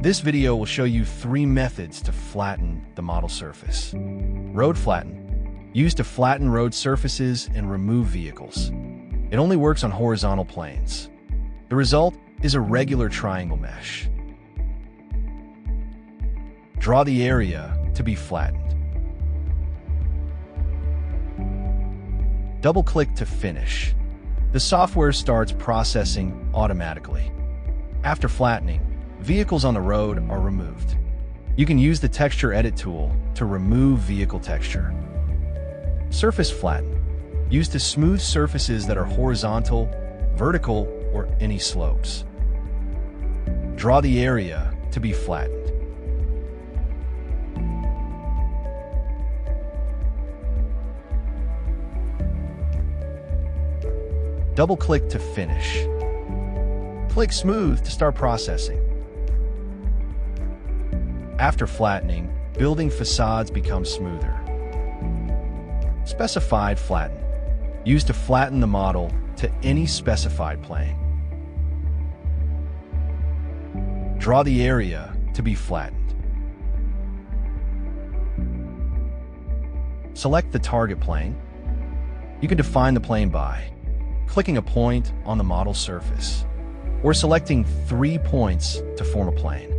This video will show you 3 methods to flatten the model surface. Road flatten, used to flatten road surfaces and remove vehicles. It only works on horizontal planes. The result is a regular triangle mesh. Draw the area to be flattened. Double-click to finish. The software starts processing automatically. After flattening, vehicles on the road are removed. You can use the Texture Edit tool to remove vehicle texture. Surface flatten, used to smooth surfaces that are horizontal, vertical, or any slopes. Draw the area to be flattened. Double-click to finish. Click Smooth to start processing. After flattening, building facades become smoother. Specified flatten, used to flatten the model to any specified plane. Draw the area to be flattened. Select the target plane. You can define the plane by clicking a point on the model surface, or selecting 3 points to form a plane.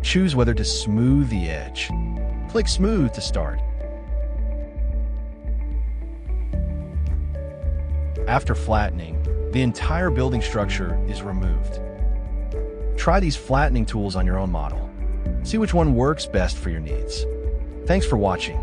Choose whether to smooth the edge. Click Smooth to start. After flattening, the entire building structure is removed. Try these flattening tools on your own model. See which one works best for your needs. Thanks for watching.